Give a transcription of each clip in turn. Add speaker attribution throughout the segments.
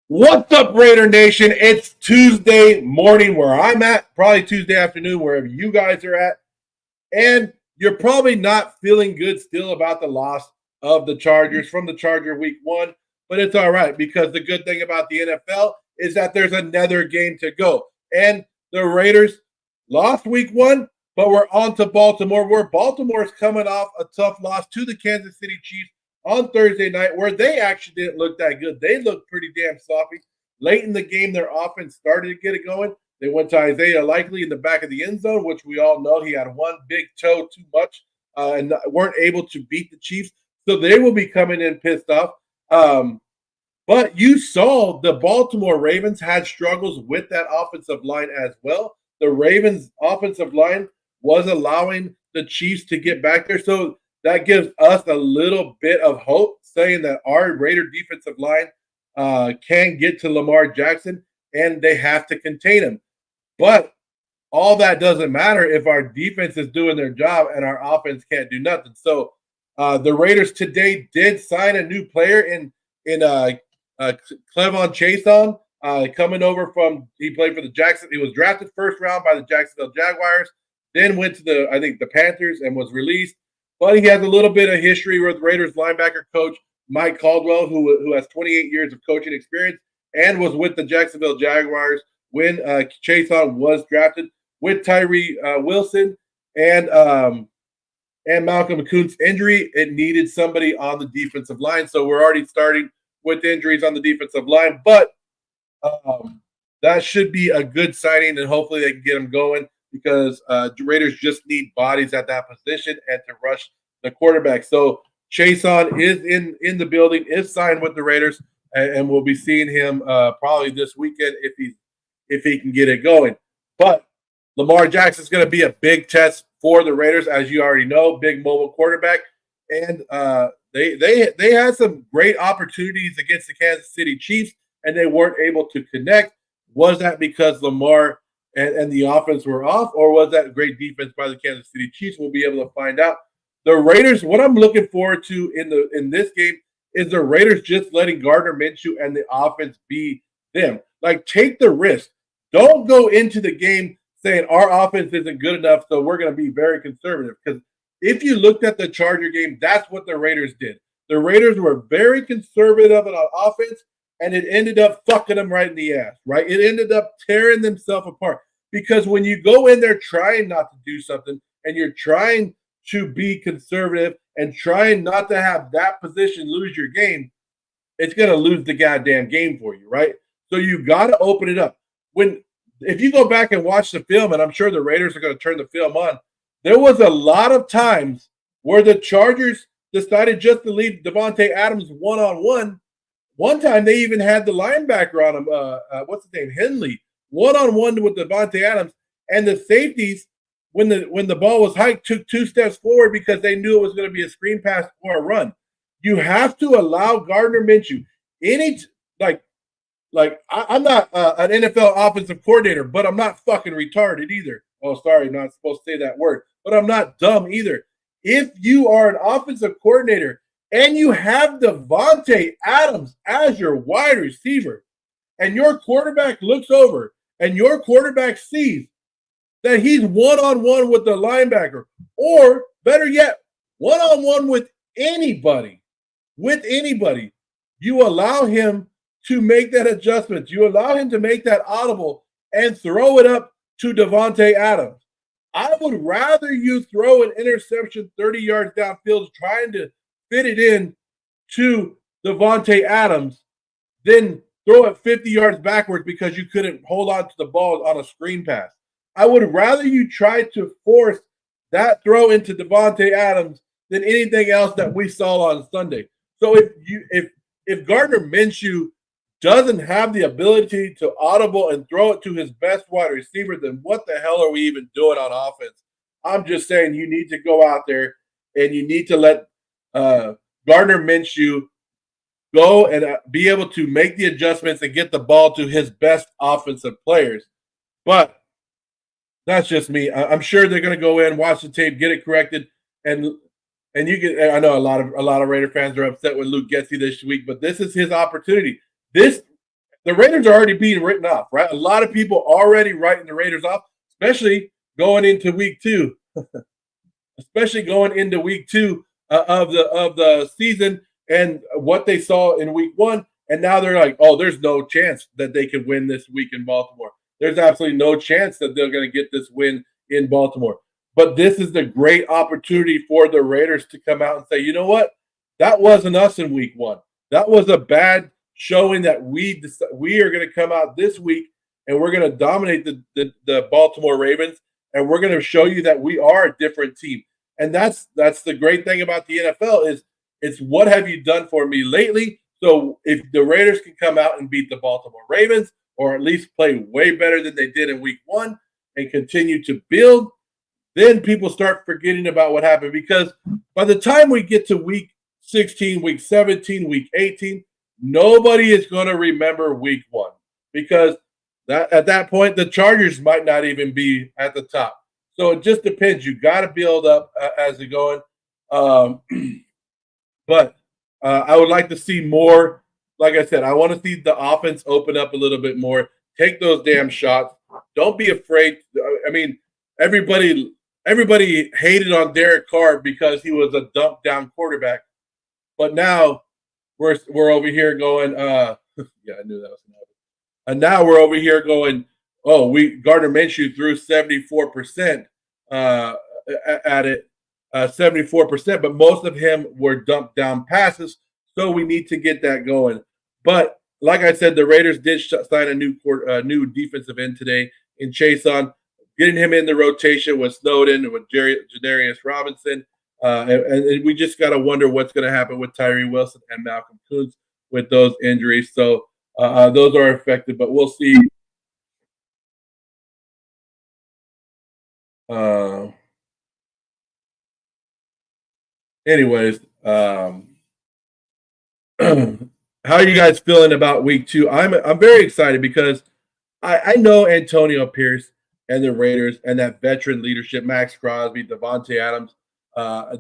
Speaker 1: What's up, Raider Nation? It's Tuesday morning where I'm at, probably Tuesday afternoon wherever you guys are at. And you're probably not feeling good still about the loss of the Chargers from the Charger week one, but it's all right because the good thing about the NFL is that there's another game to go. And the Raiders lost week one, but we're on to Baltimore, where Baltimore is coming off a tough loss to the Kansas City Chiefs on Thursday night, where they actually didn't look that good. They looked pretty damn sloppy. Late in the game, their offense started to get it going. They went to Isaiah Likely in the back of the end zone, which we all know he had one big toe too much and weren't able to beat the Chiefs. So they will be coming in pissed off. But you saw the Baltimore Ravens had struggles with that offensive line as well. The Ravens' offensive line was allowing the Chiefs to get back there. So that gives us a little bit of hope, saying that our Raider defensive line can get to Lamar Jackson and they have to contain him. But all that doesn't matter if our defense is doing their job and our offense can't do nothing. So the Raiders today did sign a new player in Clevon Chason, coming over from, he played for the Jackson. He was drafted first round by the Jacksonville Jaguars, then went to the Panthers and was released. But he has a little bit of history with Raiders linebacker coach Mike Caldwell, who has 28 years of coaching experience and was with the Jacksonville Jaguars when Chason was drafted. With Tyree Wilson and Malcolm Kuntz injury, it needed somebody on the defensive line. So we're already starting with injuries on the defensive line, but that should be a good signing, and hopefully they can get them going because the Raiders just need bodies at that position and to rush the quarterback. So Chason is in the building, is signed with the Raiders, and we'll be seeing him probably this weekend if he can get it going. But Lamar Jackson is going to be a big test for the Raiders, as you already know, big mobile quarterback, and they had some great opportunities against the Kansas City Chiefs, and they weren't able to connect. Was that because Lamar and the offense were off, or was that great defense by the Kansas City Chiefs? We'll be able to find out. The Raiders, what I'm looking forward to in this game is the Raiders just letting Gardner Minshew and the offense be them. Like, take the risk. Don't go into the game saying our offense isn't good enough, so we're going to be very conservative. Because if you looked at the Charger game, that's what the Raiders did. The Raiders were very conservative on offense, and it ended up fucking them right in the ass, right? It ended up tearing themselves apart. Because when you go in there trying not to do something and you're trying to be conservative and trying not to have that position lose your game, it's going to lose the goddamn game for you, right? So you got to open it up. If you go back and watch the film, and I'm sure the Raiders are going to turn the film on, there was a lot of times where the Chargers decided just to leave Devontae Adams one-on-one. One time they even had the linebacker on him, what's his name, Henley, one-on-one with Devontae Adams, and the safeties, when the ball was hiked, took two steps forward because they knew it was going to be a screen pass or a run. You have to allow Gardner Minshew I'm not an NFL offensive coordinator, but I'm not fucking retarded either. Oh, sorry, not supposed to say that word, but I'm not dumb either. If you are an offensive coordinator and you have Devontae Adams as your wide receiver, and your quarterback looks over and your quarterback sees that he's one-on-one with the linebacker, or better yet, one-on-one with anybody, you allow him to make that adjustment. You allow him to make that audible and throw it up to Devontae Adams. I would rather you throw an interception 30 yards downfield trying to fit it in to Devontae Adams than throw it 50 yards backwards because you couldn't hold on to the ball on a screen pass. I would rather you try to force that throw into Devontae Adams than anything else that we saw on Sunday. So if Gardner Minshew doesn't have the ability to audible and throw it to his best wide receiver, then what the hell are we even doing on offense? I'm just saying you need to go out there and you need to let Gardner Minshew go and be able to make the adjustments and get the ball to his best offensive players. But that's just me. I'm sure they're going to go in, watch the tape, get it corrected, and you can. I know a lot of Raider fans are upset with Luke Getsy this week, but this is his opportunity. This the Raiders are already being written off, right? A lot of people already writing the Raiders off, especially going into week two, especially going into week two of the season and what they saw in week one. And now they're like, oh, there's no chance that they can win this week in Baltimore. There's absolutely no chance that they're going to get this win in Baltimore. But this is the great opportunity for the Raiders to come out and say, you know what? That wasn't us in week one. That was a bad showing that we are going to come out this week and we're going to dominate the Baltimore Ravens, and we're going to show you that we are a different team. And that's the great thing about the NFL is it's what have you done for me lately? So if the Raiders can come out and beat the Baltimore Ravens, or at least play way better than they did in week one and continue to build, then people start forgetting about what happened. Because by the time we get to week 16, week 17, week 18, nobody is going to remember week one, because at that point, the Chargers might not even be at the top. So it just depends. You got to build up as you're going. Um, but I would like to see more. Like I said, I want to see the offense open up a little bit more. Take those damn shots. Don't be afraid. I mean, everybody hated on Derek Carr because he was a dump down quarterback. But now we're over here going, yeah, I knew that was going to happen. And now we're over here going, oh, Gardner Minshew threw 74% at it, 74%, but most of him were dumped down passes. So we need to get that going. But like I said, the Raiders did sign a new defensive end today in Chason, getting him in the rotation with Snowden and with Janarius Robinson. And we just got to wonder what's going to happen with Tyree Wilson and Malcolm Koonce with those injuries. So those are affected, but we'll see. Anyways, how are you guys feeling about week two? I'm very excited because I know Antonio Pierce and the Raiders and that veteran leadership, Max Crosby, Devontae Adams,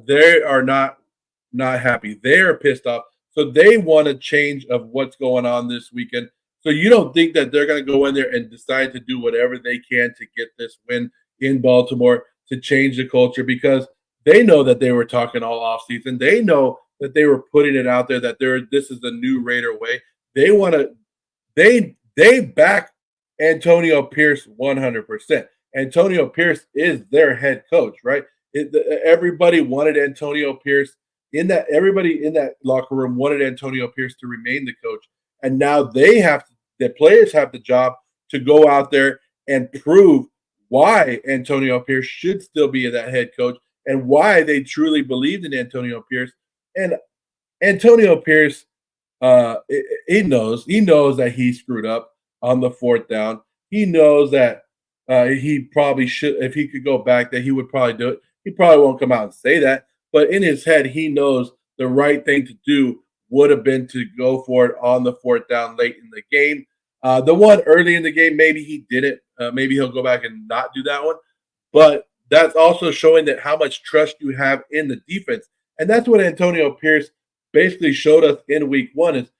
Speaker 1: they are not happy. They are pissed off. So they want a change of what's going on this weekend. So you don't think that they're going to go in there and decide to do whatever they can to get this win in Baltimore to change the culture, because they know that they were talking all offseason. They know that they were putting it out there that this is the new Raider way. They want to they back Antonio Pierce 100%. Antonio Pierce is their head coach, right? Everybody wanted Antonio Pierce everybody in that locker room wanted Antonio Pierce to remain the coach. And now the players have the job to go out there and prove why Antonio Pierce should still be that head coach and why they truly believed in Antonio Pierce. And Antonio Pierce, he knows that he screwed up on the fourth down. He knows that he probably should, if he could go back, that he would probably do it. He probably won't come out and say that, but in his head, he knows the right thing to do would have been to go for it on the fourth down late in the game. The one early in the game, maybe he didn't. Maybe he'll go back and not do that one. But that's also showing that how much trust you have in the defense. And that's what Antonio Pierce basically showed us in week one is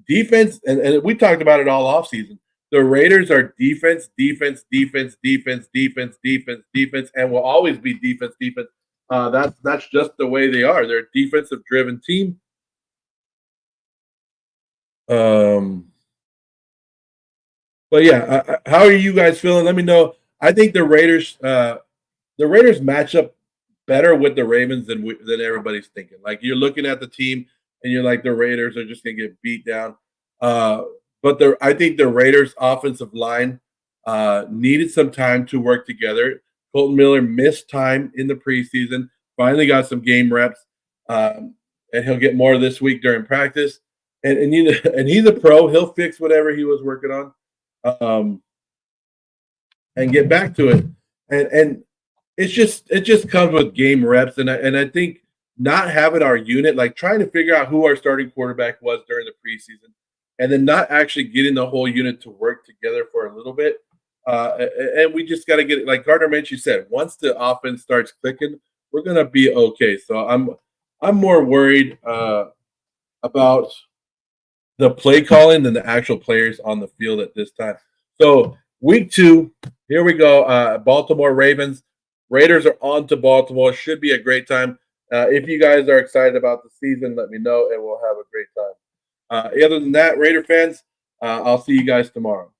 Speaker 1: defense. And we talked about it all offseason. The Raiders are defense, defense, defense, defense, defense, defense, defense, and will always be defense, defense. That's just the way they are. They're a defensive-driven team. But yeah, how are you guys feeling? Let me know. I think the Raiders match up better with the Ravens than everybody's thinking. Like you're looking at the team and you're like the Raiders are just gonna get beat down. But I think the Raiders offensive line needed some time to work together. Colton Miller missed time in the preseason, finally got some game reps, and he'll get more this week during practice. And he's a pro. He'll fix whatever he was working on, and get back to it. And it just comes with game reps. And I think not having our unit, like trying to figure out who our starting quarterback was during the preseason, and then not actually getting the whole unit to work together for a little bit. And we just got to get it. Like Gardner Minshew said, once the offense starts clicking, we're going to be okay. So I'm more worried about the play calling than the actual players on the field at this time. So week 2, here we go. Baltimore Ravens. Raiders are on to Baltimore. Should be a great time. If you guys are excited about the season, let me know and we'll have a great time. Other than that, Raider fans, I'll see you guys tomorrow.